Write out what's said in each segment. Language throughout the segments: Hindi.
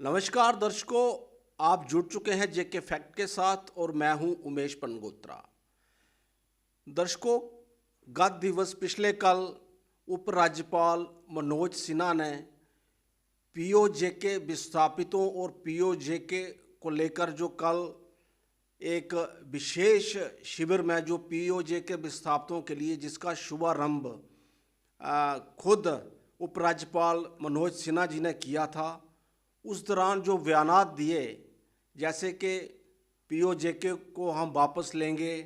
नमस्कार दर्शकों, आप जुड़ चुके हैं जेके फैक्ट के साथ और मैं हूं उमेश पनगोत्रा। दर्शकों, गत दिवस पिछले कल उपराज्यपाल मनोज सिन्हा ने पीओजेके विस्थापितों और पीओजेके को लेकर जो कल एक विशेष शिविर में जो पीओजेके विस्थापितों के लिए जिसका शुभारंभ खुद उपराज्यपाल मनोज सिन्हा जी ने किया था, उस दौरान जो बयानात दिए, जैसे कि पीओजेके को हम वापस लेंगे,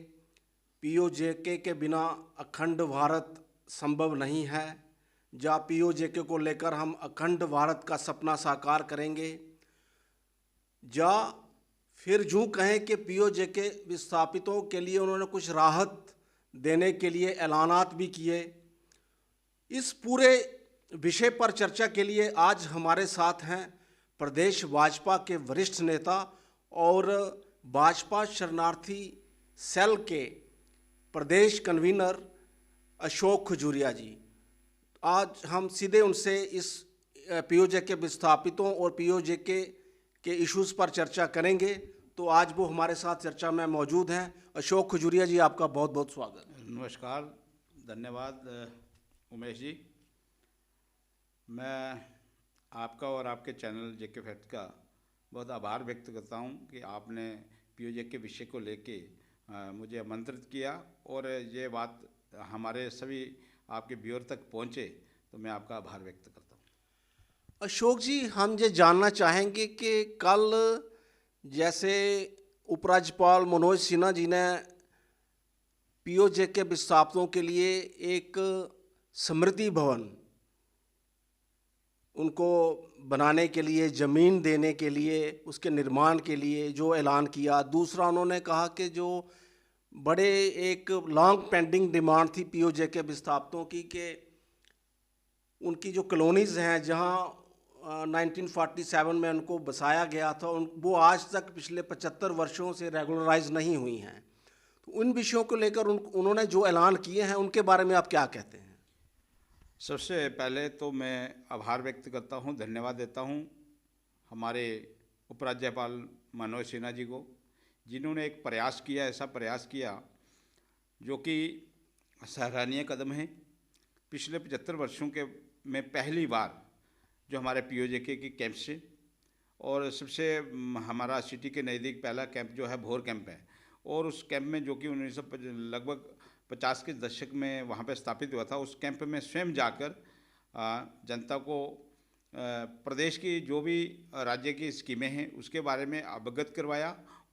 पीओजेके के बिना अखंड भारत संभव नहीं है, या पीओजेके को लेकर हम अखंड भारत का सपना साकार करेंगे, या फिर यूँ कहें कि पीओजेके विस्थापितों के लिए उन्होंने कुछ राहत देने के लिए ऐलानात भी किए। इस पूरे विषय पर चर्चा के लिए आज हमारे साथ हैं प्रदेश भाजपा के वरिष्ठ नेता और भाजपा शरणार्थी सेल के प्रदेश कन्वीनर अशोक खजूरिया जी। आज हम सीधे उनसे इस पीओजेके विस्थापितों और पीओजेके के इश्यूज़ पर चर्चा करेंगे। तो आज वो हमारे साथ चर्चा में मौजूद हैं। अशोक खजूरिया जी, आपका बहुत बहुत स्वागत। नमस्कार, धन्यवाद उमेश जी। मैं आपका और आपके चैनल जेके फैक्ट का बहुत आभार व्यक्त करता हूं कि आपने पीओजेके विषय को लेके मुझे आमंत्रित किया और ये बात हमारे सभी आपके व्यूअर तक पहुंचे, तो मैं आपका आभार व्यक्त करता हूं। अशोक जी, हम ये जानना चाहेंगे कि कल जैसे उपराज्यपाल मनोज सिन्हा जी ने पीओजेके विस्थापितों के लिए एक स्मृति भवन उनको बनाने के लिए, ज़मीन देने के लिए, उसके निर्माण के लिए जो ऐलान किया। दूसरा, उन्होंने कहा कि जो बड़े एक लॉन्ग पेंडिंग डिमांड थी पीओजेके विस्थापितों की, कि उनकी जो कॉलोनीज़ हैं जहां 1947 में उनको बसाया गया था, वो आज तक पिछले 75 वर्षों से रेगुलराइज नहीं हुई हैं। तो उन विषयों को लेकर उन्होंने जो ऐलान किए हैं, उनके बारे में आप क्या कहते हैं? सबसे पहले तो मैं आभार व्यक्त करता हूं, धन्यवाद देता हूं हमारे उपराज्यपाल मनोज सिन्हा जी को, जिन्होंने एक प्रयास किया, ऐसा प्रयास किया जो कि सराहनीय कदम है। पिछले 75 वर्षों के में पहली बार जो हमारे पीओजेके की कैंप से, और सबसे हमारा सिटी के नज़दीक पहला कैंप जो है भोर कैंप है, और उस कैंप में जो कि 1900 लगभग 50 के दशक में वहाँ पे स्थापित हुआ था, उस कैंप में स्वयं जाकर जनता को प्रदेश की जो भी राज्य की स्कीमें हैं उसके बारे में अवगत करवाया।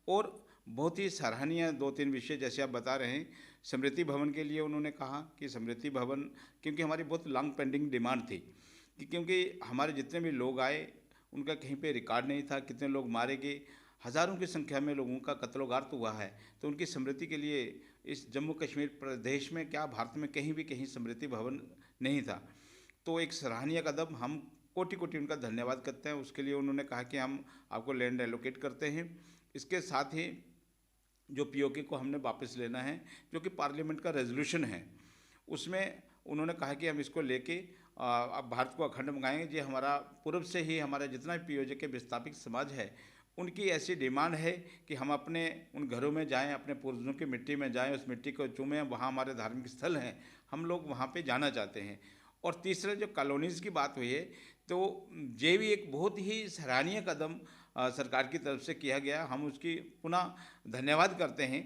और बहुत ही सराहनीय 2-3 विषय जैसे आप बता रहे हैं, स्मृति भवन के लिए उन्होंने कहा कि स्मृति भवन, क्योंकि हमारी बहुत लॉन्ग पेंडिंग डिमांड थी कि क्योंकि हमारे जितने भी लोग आए उनका कहीं पे रिकॉर्ड नहीं था, कितने लोग मारे गए, हज़ारों की संख्या में लोगों का कत्लोगार्त हुआ है। तो उनकी स्मृति के लिए इस जम्मू कश्मीर प्रदेश में क्या भारत में कहीं भी कहीं स्मृति भवन नहीं था। तो एक सराहनीय कदम, हम कोटि कोटि उनका धन्यवाद करते हैं। उसके लिए उन्होंने कहा कि हम आपको लैंड एलोकेट करते हैं। इसके साथ ही जो पीओके को हमने वापस लेना है, जो कि पार्लियामेंट का रेजोल्यूशन है, उसमें उन्होंने कहा कि हम इसको लेके अब भारत को अखंड मंगाएंगे। ये हमारा पूर्व से ही हमारा जितना भी पीओजेके विस्थापित समाज है, उनकी ऐसी डिमांड है कि हम अपने उन घरों में जाएं, अपने पूर्वजों की मिट्टी में जाएं, उस मिट्टी को चूमें। वहाँ हमारे धार्मिक स्थल हैं, हम लोग वहाँ पे जाना चाहते हैं। और तीसरा, जो कॉलोनीज़ की बात हुई है, तो ये भी एक बहुत ही सराहनीय कदम सरकार की तरफ से किया गया। हम उसकी पुनः धन्यवाद करते हैं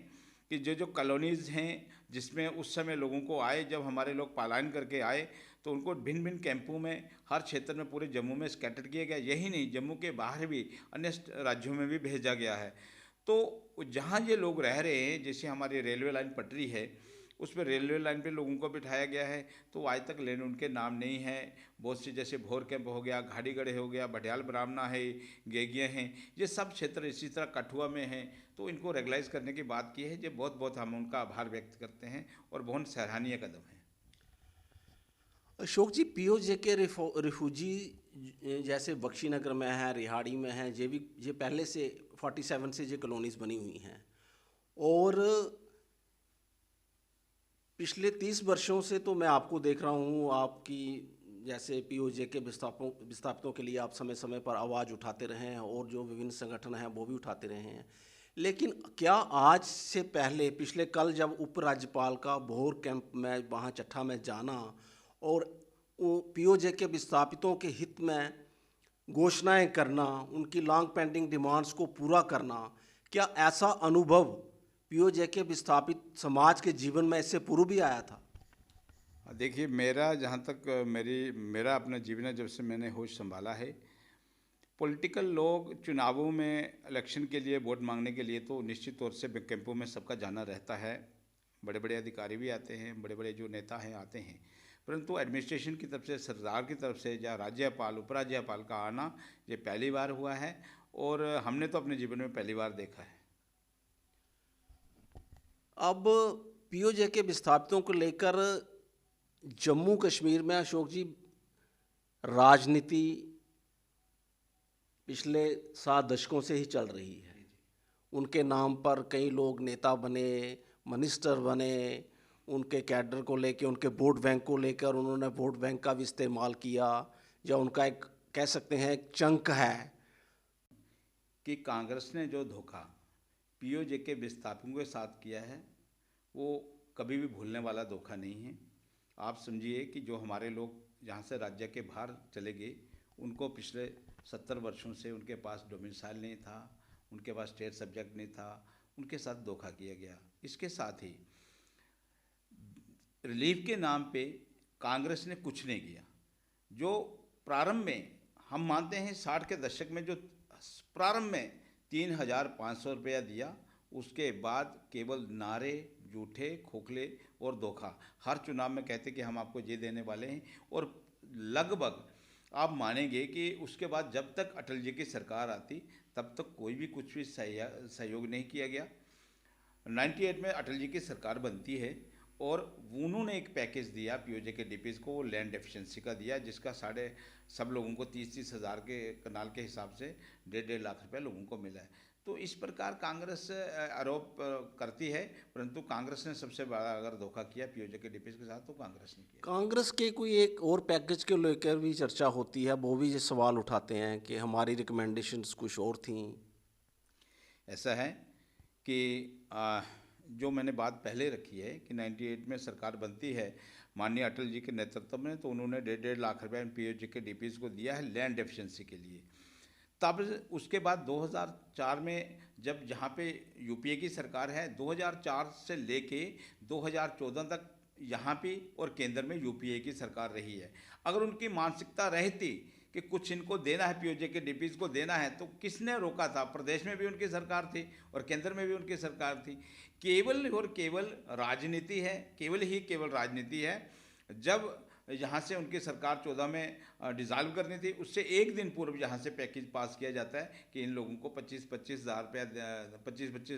कि जो कॉलोनीज़ हैं जिसमें उस समय लोगों को आए, जब हमारे लोग पलायन करके आए, तो उनको भिन्न भिन्न कैंपों में हर क्षेत्र में पूरे जम्मू में स्कैटर किया गया। यही नहीं, जम्मू के बाहर भी अन्य राज्यों में भी भेजा गया है। तो जहाँ ये लोग रह रहे हैं, जैसे हमारी रेलवे लाइन पटरी है, उस पर रेलवे लाइन पे लोगों को बिठाया गया है, तो आज तक लैंड उनके नाम नहीं है। बहुत सी, जैसे भोर कैंप हो गया, घाड़ीगढ़ हो गया, भटियाल ब्राह्मणा है, गेगिया हैं, ये सब क्षेत्र इसी तरह कठुआ में हैं। तो इनको रेगुलाइज करने की बात की है। ये बहुत बहुत हम उनका आभार व्यक्त करते हैं और बहुत सराहनीय कदम है। अशोक जी, पीओजेके रिफ्यूजी जैसे बख्शीनगर में है, रिहाड़ी में है, ये पहले से 47 से ये कॉलोनीज़ बनी हुई हैं, और पिछले 30 वर्षों से तो मैं आपको देख रहा हूँ, आपकी जैसे पीओजे के विस्थापितों के लिए आप समय समय पर आवाज़ उठाते रहे हैं और जो विभिन्न संगठन हैं वो भी उठाते रहे हैं, लेकिन क्या आज से पहले पिछले कल जब उपराज्यपाल का भोर कैंप में वहाँ चट्ठा में जाना और पीओजे के विस्थापितों के हित में घोषणाएं करना, उनकी लॉन्ग पेंडिंग डिमांड्स को पूरा करना, क्या ऐसा अनुभव पीओजे के विस्थापित समाज के जीवन में इससे पूर्व भी आया था? देखिए, मेरा जहाँ तक मेरा अपना जीवन है, जब से मैंने होश संभाला है, पॉलिटिकल लोग चुनावों में इलेक्शन के लिए वोट मांगने के लिए तो निश्चित तौर से कैंपों में सबका जाना रहता है। बड़े बड़े अधिकारी भी आते हैं, बड़े बड़े जो नेता हैं आते हैं, परंतु एडमिनिस्ट्रेशन की तरफ से, सरकार की तरफ से या राज्यपाल उपराज्यपाल का आना ये पहली बार हुआ है और हमने तो अपने जीवन में पहली बार देखा है। अब पीओजे के विस्थापितों को लेकर जम्मू कश्मीर में अशोक जी राजनीति पिछले 7 दशकों से ही चल रही है। उनके नाम पर कई लोग नेता बने, मिनिस्टर बने, उनके कैडर को लेकर, उनके वोट बैंक को लेकर उन्होंने वोट बैंक का भी इस्तेमाल किया, या उनका एक कह सकते हैं एक चंक है कि कांग्रेस ने जो धोखा पीओजे के विस्थापितों के साथ किया है वो कभी भी भूलने वाला धोखा नहीं है। आप समझिए कि जो हमारे लोग यहाँ से राज्य के बाहर चले गए, उनको पिछले 70 वर्षों से उनके पास डोमिसाइल नहीं था, उनके पास स्टेट सब्जेक्ट नहीं था, उनके साथ धोखा किया गया। इसके साथ ही रिलीफ के नाम पे कांग्रेस ने कुछ नहीं किया। जो प्रारंभ में हम मानते हैं 60 के दशक में जो प्रारंभ में 3,500 रुपया दिया, उसके बाद केवल नारे, झूठे, खोखले और धोखा। हर चुनाव में कहते कि हम आपको ये देने वाले हैं, और लगभग आप मानेंगे कि उसके बाद जब तक अटल जी की सरकार आती तब तक कोई भी कुछ भी सहयोग नहीं किया गया। 98 में अटल जी की सरकार बनती है और उन्होंने एक पैकेज दिया पीओजे के डीपीज को, लैंड एफिशिएंसी का दिया, जिसका सब लोगों को 30-30 हज़ार के कनाल के हिसाब से 1.5 लाख रुपए लोगों को मिला है। तो इस प्रकार कांग्रेस आरोप करती है, परंतु कांग्रेस ने सबसे बड़ा अगर धोखा किया पीओजे के डीपीज के साथ तो कांग्रेस ने किया। कांग्रेस के कोई एक और पैकेज के लेकर भी चर्चा होती है, वो भी ये सवाल उठाते हैं कि हमारी रिकमेंडेशंस कुछ और थी। ऐसा है कि जो मैंने बात पहले रखी है कि 98 में सरकार बनती है माननीय अटल जी के नेतृत्व में, तो उन्होंने 1.5 लाख रुपए पीओजे के डीपीज को दिया है लैंड एफिशिएंसी के लिए। तब उसके बाद 2004 में जब जहाँ पे यूपीए की सरकार है, 2004 से लेके 2014 तक यहाँ पे और केंद्र में यूपीए की सरकार रही है। अगर उनकी मानसिकता रहती कि कुछ इनको देना है, पीओजे के डीपीज को देना है, तो किसने रोका था? प्रदेश में भी उनकी सरकार थी और केंद्र में भी उनकी सरकार थी। केवल और केवल राजनीति है, केवल राजनीति है। जब यहाँ से उनकी सरकार 14 में डिज़ाल्व करनी थी, उससे एक दिन पूर्व यहाँ से पैकेज पास किया जाता है कि इन लोगों को 25-25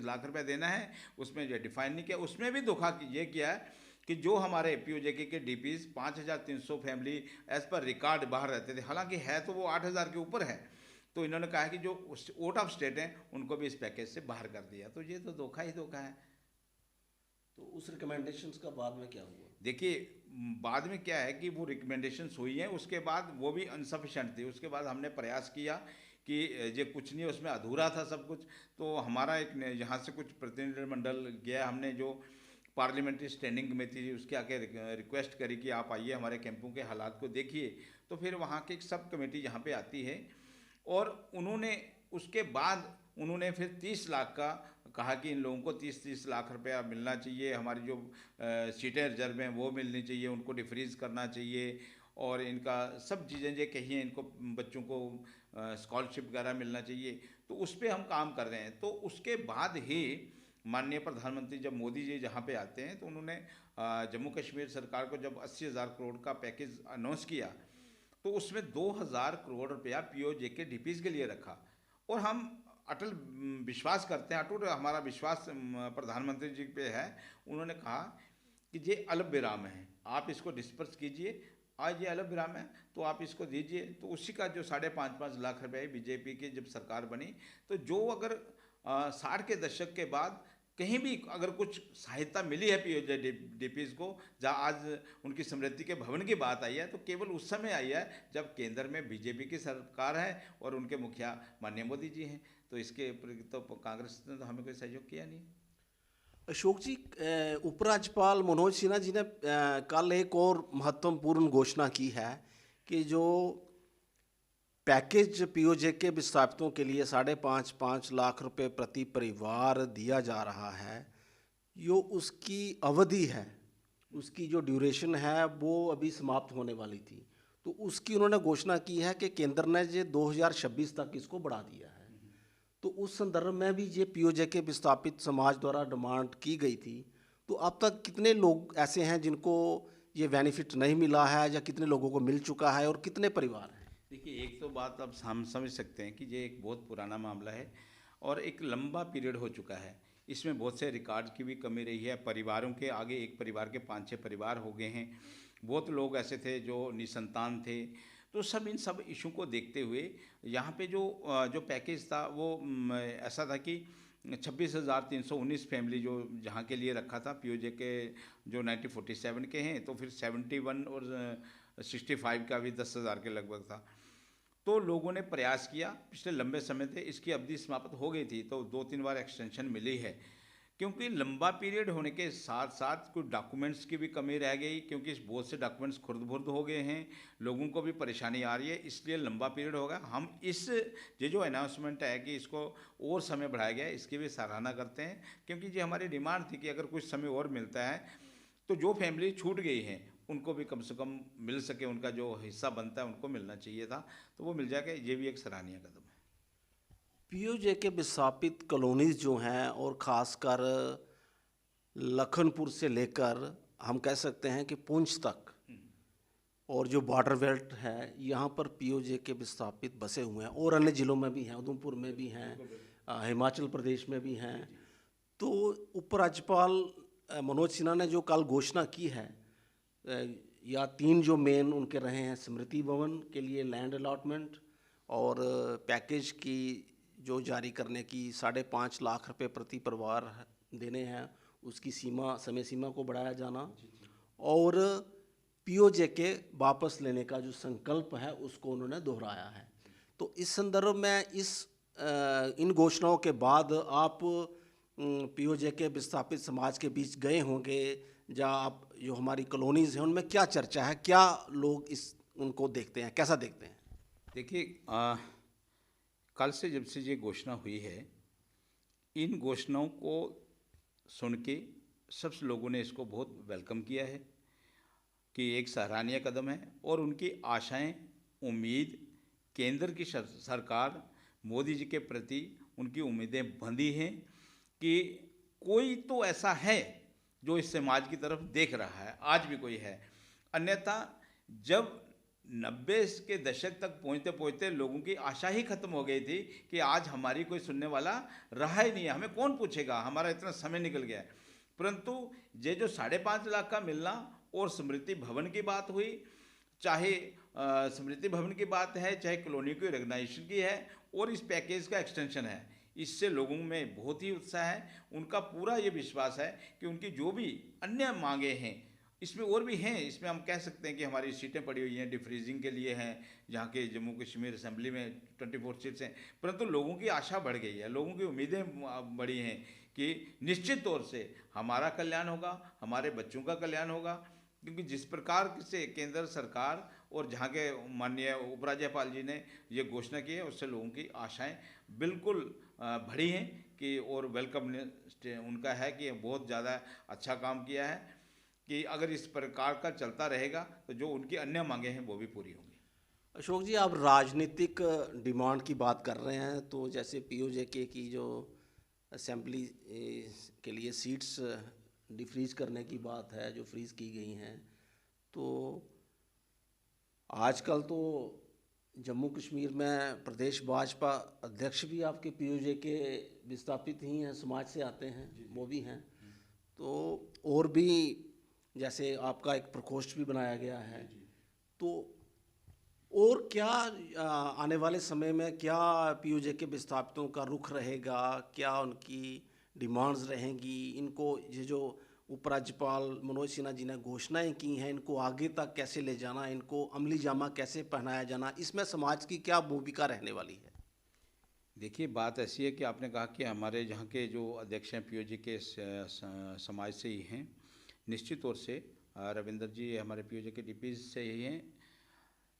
लाख रुपया देना है। उसमें ये डिफाइन नहीं किया। उसमें भी धोखा ये किया है कि जो हमारे पीओजे के DPs 5,300 family as per record बाहर रहते थे, हालांकि है तो वो 8,000 के ऊपर है, तो इन्होंने कहा कि जो आउट ऑफ स्टेट हैं उनको भी इस पैकेज से बाहर कर दिया। तो ये तो धोखा ही धोखा है। तो उस रिकमेंडेशंस का बाद में क्या हुआ? देखिए, बाद में क्या है कि वो रिकमेंडेशंस हुई हैं, उसके बाद वो भी अनसफिशेंट थी। उसके बाद हमने प्रयास किया कि ये कुछ नहीं, उसमें अधूरा था सब कुछ। तो हमारा एक यहाँ से कुछ प्रतिनिधिमंडल गया, हमने जो पार्लियामेंट्री स्टैंडिंग कमेटी थी उसके आके रिक्वेस्ट करी कि आप आइए हमारे कैंपों के हालात को देखिए। तो फिर वहाँ की एक सब कमेटी यहाँ पे आती है और उन्होंने उसके बाद उन्होंने फिर 30 लाख का कहा कि इन लोगों को 30-30 लाख रुपया मिलना चाहिए, हमारी जो सीटें रिजर्व हैं वो मिलनी चाहिए, उनको डिफ्रीज करना चाहिए, और इनका सब चीज़ें जो कही हैं, इनको बच्चों को स्कॉलरशिप वगैरह मिलना चाहिए। तो उस पर हम काम कर रहे हैं। तो उसके बाद ही माननीय प्रधानमंत्री जब मोदी जी जहाँ पे आते हैं, तो उन्होंने जम्मू कश्मीर सरकार को जब 80,000 करोड़ का पैकेज अनाउंस किया, तो उसमें 2,000 करोड़ रुपया पीओजे के डीपीज के लिए रखा। और हम अटल विश्वास करते हैं, अटूट हमारा विश्वास प्रधानमंत्री जी पे है। उन्होंने कहा कि ये अल्प विराम है, आप इसको डिस्पर्स कीजिए, आज ये अल्प विराम है तो आप इसको दीजिए। तो उसी का जो 5.5 लाख रुपये बीजेपी की जब सरकार बनी, तो जो अगर 60 के दशक के बाद कहीं भी अगर कुछ सहायता मिली है पीओजेडीपीज को, जहाँ आज उनकी समृद्धि के भवन की बात आई है, तो केवल उस समय आई है जब केंद्र में बीजेपी की सरकार है और उनके मुखिया माननीय मोदी जी हैं। तो इसके तो कांग्रेस ने तो हमें कोई सहयोग किया नहीं। अशोक जी, उपराज्यपाल मनोज सिन्हा जी ने कल एक और महत्वपूर्ण घोषणा की है कि जो पैकेज पीओजे के विस्थापितों के लिए 5.5 लाख रुपए प्रति परिवार दिया जा रहा है, यो उसकी अवधि है, उसकी जो ड्यूरेशन है वो अभी समाप्त होने वाली थी। तो उसकी उन्होंने घोषणा की है कि केंद्र ने ये 2026 तक इसको बढ़ा दिया है। तो उस संदर्भ में भी ये पीओजे के विस्थापित समाज द्वारा डिमांड की गई थी। तो अब तक कितने लोग ऐसे हैं जिनको ये बेनिफिट नहीं मिला है, या कितने लोगों को मिल चुका है, और कितने परिवार हैं? देखिए, एक तो बात अब हम समझ सकते हैं कि ये एक बहुत पुराना मामला है और एक लंबा पीरियड हो चुका है। इसमें बहुत से रिकॉर्ड की भी कमी रही है। परिवारों के आगे एक परिवार के 5-6 परिवार हो गए हैं। बहुत लोग ऐसे थे जो निसंतान थे। तो सब इन सब इशू को देखते हुए यहाँ पे जो पैकेज था वो ऐसा था कि 26,319 फैमिली जो जहाँ के लिए रखा था पीओजे के, जो 1947 के हैं, तो फिर 71 और 65 का भी 10,000 के लगभग था। तो लोगों ने प्रयास किया, पिछले लंबे समय से इसकी अवधि समाप्त हो गई थी, तो 2-3 बार एक्सटेंशन मिली है। क्योंकि लंबा पीरियड होने के साथ साथ कुछ डॉक्यूमेंट्स की भी कमी रह गई, क्योंकि बहुत से डॉक्यूमेंट्स खुर्द-बुर्द हो गए हैं, लोगों को भी परेशानी आ रही है, इसलिए लंबा पीरियड होगा। हम ये जो अनाउंसमेंट है कि इसको और समय बढ़ाया गया है, इसकी भी सराहना करते हैं, क्योंकि ये हमारी डिमांड थी कि अगर कुछ समय और मिलता है तो जो फैमिली छूट गई हैं उनको भी कम से कम मिल सके, उनका जो हिस्सा बनता है उनको मिलना चाहिए था, तो वो मिल जाएगा। ये भी एक सराहनीय कदम है। पीओजे के विस्थापित कॉलोनीज जो हैं, और ख़ासकर लखनपुर से लेकर हम कह सकते हैं कि पुंछ तक, और जो बॉर्डर बेल्ट है, यहाँ पर पीओजे के विस्थापित बसे हुए हैं, और अन्य ज़िलों में भी हैं, उधमपुर में भी हैं, हिमाचल प्रदेश में भी हैं। तो उपराज्यपाल मनोज सिन्हा ने जो कल घोषणा की है, या 3 जो मेन उनके रहे हैं, स्मृति भवन के लिए लैंड अलॉटमेंट, और पैकेज की जो जारी करने की 5.5 लाख रुपए प्रति परिवार देने हैं, उसकी समय सीमा को बढ़ाया जाना, और पीओजे के वापस लेने का जो संकल्प है उसको उन्होंने दोहराया है। तो इस संदर्भ में इन घोषणाओं के बाद आप पीओजे के विस्थापित समाज के बीच गए होंगे, या आप जो हमारी कॉलोनीज़ हैं उनमें क्या चर्चा है, क्या लोग उनको देखते हैं, कैसा देखते हैं? देखिए, कल से जब से ये घोषणा हुई है, इन घोषणाओं को सुन के सब लोगों ने इसको बहुत वेलकम किया है कि एक सराहनीय कदम है, और उनकी आशाएं, उम्मीद केंद्र की सरकार मोदी जी के प्रति उनकी उम्मीदें बंधी हैं कि कोई तो ऐसा है जो इस समाज की तरफ देख रहा है, आज भी कोई है। अन्यथा जब 90 के दशक तक पहुँचते पहुँचते लोगों की आशा ही खत्म हो गई थी कि आज हमारी कोई सुनने वाला रहा ही नहीं है, हमें कौन पूछेगा, हमारा इतना समय निकल गया है। परंतु ये जो 5.5 लाख का मिलना, और स्मृति भवन की बात हुई, चाहे स्मृति भवन की बात है, चाहे कॉलोनी की रिकग्नाइजेशन की है, और इस पैकेज का एक्सटेंशन है, इससे लोगों में बहुत ही उत्साह है। उनका पूरा ये विश्वास है कि उनकी जो भी अन्य मांगे हैं, इसमें और भी हैं, इसमें हम कह सकते हैं कि हमारी सीटें पड़ी हुई हैं, डिफ्रीजिंग के लिए हैं, जहाँ के जम्मू कश्मीर असेंबली में 24 सीट्स हैं, परंतु लोगों की आशा बढ़ गई है, लोगों की उम्मीदें बढ़ी हैं कि निश्चित तौर से हमारा कल्याण होगा, हमारे बच्चों का कल्याण होगा। क्योंकि जिस प्रकार से केंद्र सरकार और जहाँ के माननीय उपराज्यपाल जी ने ये घोषणा की है, उससे लोगों की आशाएं बिल्कुल बढ़ी हैं कि, और वेलकम उनका है कि बहुत ज़्यादा अच्छा काम किया है, कि अगर इस प्रकार का चलता रहेगा तो जो उनकी अन्य मांगे हैं वो भी पूरी होंगी। अशोक जी, आप राजनीतिक डिमांड की बात कर रहे हैं, तो जैसे पीओजे की जो असेंबली के लिए सीट्स डिफ्रीज करने की बात है, जो फ्रीज की गई हैं, तो आजकल तो जम्मू कश्मीर में प्रदेश भाजपा अध्यक्ष भी आपके पीओजे के विस्थापित ही हैं, समाज से आते हैं, वो भी हैं। तो और भी जैसे आपका एक प्रकोष्ठ भी बनाया गया है, तो और क्या आने वाले समय में क्या पीओजे के विस्थापितों का रुख रहेगा, क्या उनकी डिमांड्स रहेंगी, इनको ये जो उपराज्यपाल मनोज सिन्हा जी ने घोषणाएं की हैं, इनको आगे तक कैसे ले जाना, इनको अमली जामा कैसे पहनाया जाना, इसमें समाज की क्या भूमिका रहने वाली है? देखिए, बात ऐसी है कि आपने कहा कि हमारे यहाँ के जो अध्यक्ष हैं पीओजे के समाज से ही हैं। निश्चित तौर से रविंदर जी हमारे पीओजे के डीपी से ही हैं।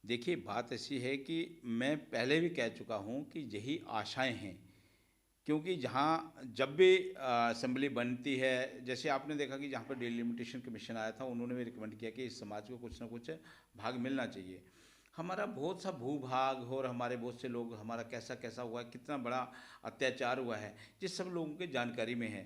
देखिए, बात ऐसी है कि मैं पहले भी कह चुका हूँ कि यही आशाएं हैं, क्योंकि जहाँ जब भी असेंबली बनती है, जैसे आपने देखा कि जहाँ पर डिलिमिटेशन कमीशन आया था, उन्होंने भी रिकमेंड किया कि इस समाज को कुछ ना कुछ भाग मिलना चाहिए। हमारा बहुत सा भूभाग और हमारे बहुत से लोग, हमारा कैसा कैसा हुआ है, कितना बड़ा अत्याचार हुआ है, ये सब लोगों के जानकारी में है।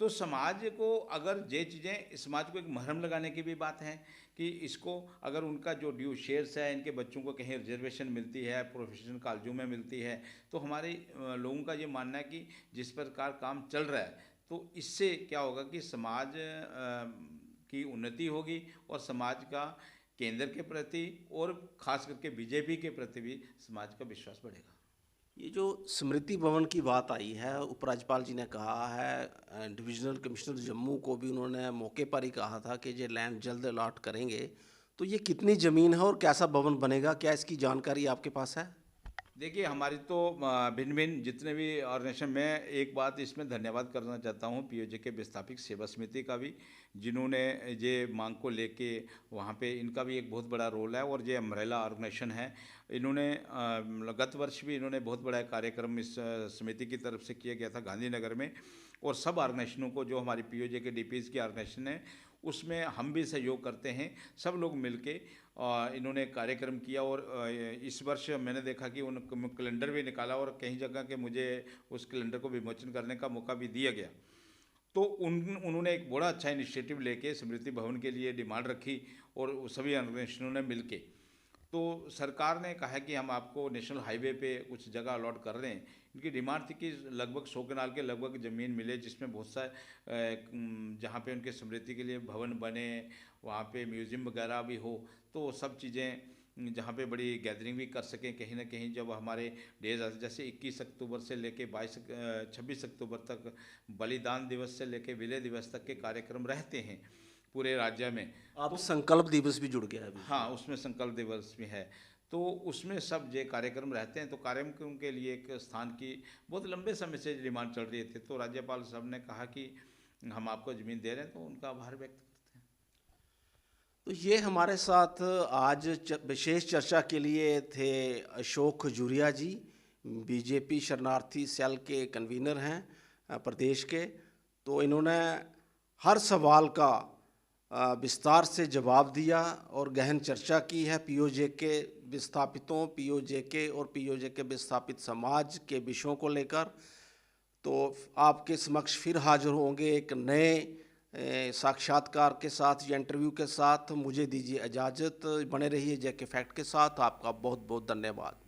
तो समाज को अगर ये चीज़ें, समाज को एक महरम लगाने की भी बात है कि इसको अगर उनका जो ड्यू शेयर्स है, इनके बच्चों को कहीं रिजर्वेशन मिलती है, प्रोफेशनल कॉलेजों में मिलती है, तो हमारे लोगों का ये मानना है कि जिस प्रकार काम चल रहा है, तो इससे क्या होगा कि समाज की उन्नति होगी और समाज का केंद्र के प्रति और ख़ास करके बीजेपी के प्रति भी समाज का विश्वास बढ़ेगा। ये जो स्मृति भवन की बात आई है, उपराज्यपाल जी ने कहा है, डिविजनल कमिश्नर जम्मू को भी उन्होंने मौके पर ही कहा था कि ये लैंड जल्द अलॉट करेंगे, तो ये कितनी ज़मीन है और कैसा भवन बनेगा, क्या इसकी जानकारी आपके पास है? देखिए, हमारी तो भिन्न भिन्न जितने भी ऑर्गेनाइजेशन, मैं एक बात इसमें धन्यवाद करना चाहता हूँ पीओजे के विस्थापित सेवा समिति का भी, जिन्होंने ये मांग को लेके वहाँ पे, इनका भी एक बहुत बड़ा रोल है। और ये अम्ब्रेला ऑर्गेनाइजेशन है, इन्होंने गत वर्ष भी इन्होंने बहुत बड़ा कार्यक्रम इस समिति की तरफ से किया गया था गांधीनगर में। और सब ऑर्गेनाइजेशनों को, जो हमारी पीओजे के डीपीज की ऑर्गेनाइजेशन है, उसमें हम भी सहयोग करते हैं। सब लोग मिलके इन्होंने कार्यक्रम किया। और इस वर्ष मैंने देखा कि उन कैलेंडर भी निकाला और कई जगह के मुझे उस कैलेंडर को विमोचन करने का मौका भी दिया गया। तो उन्होंने एक बड़ा अच्छा इनिशिएटिव लेके स्मृति भवन के लिए डिमांड रखी और सभी ऑर्गेनाइजेशनों ने मिलके, तो सरकार ने कहा कि हम आपको नेशनल हाईवे पे कुछ जगह अलॉट कर रहे हैं। इनकी डिमांड थी कि लगभग 100 कनाल के लगभग ज़मीन मिले, जिसमें बहुत सा जहाँ पे उनके स्मृति के लिए भवन बने, वहाँ पे म्यूज़ियम वगैरह भी हो, तो सब चीज़ें जहाँ पे बड़ी गैदरिंग भी कर सकें। कहीं ना कहीं जब हमारे डेज आते, जैसे 21 अक्टूबर से लेके 26 अक्टूबर तक, बलिदान दिवस से लेके विलय दिवस तक के कार्यक्रम रहते हैं पूरे राज्य में। अब संकल्प दिवस भी जुड़ गया है अभी। हाँ, उसमें संकल्प दिवस भी है, तो उसमें सब ये कार्यक्रम रहते हैं। तो कार्यक्रम के लिए एक स्थान की बहुत लंबे समय से डिमांड चल रही थी, तो राज्यपाल साहब ने कहा कि हम आपको ज़मीन दे रहे हैं, तो उनका आभार व्यक्त करते हैं। तो ये हमारे साथ आज विशेष चर्चा के लिए थे अशोक खजूरिया जी, बीजेपी शरणार्थी सेल के कन्वीनर हैं प्रदेश के। तो इन्होंने हर सवाल का विस्तार से जवाब दिया और गहन चर्चा की है पीओजे के विस्थापितों, पीओजे के और पीओजे के विस्थापित समाज के विषयों को लेकर। तो आपके समक्ष फिर हाजिर होंगे एक नए साक्षात्कार के साथ या इंटरव्यू के साथ। मुझे दीजिए इजाज़त, बने रहिए जेके फैक्ट के साथ। आपका बहुत बहुत धन्यवाद।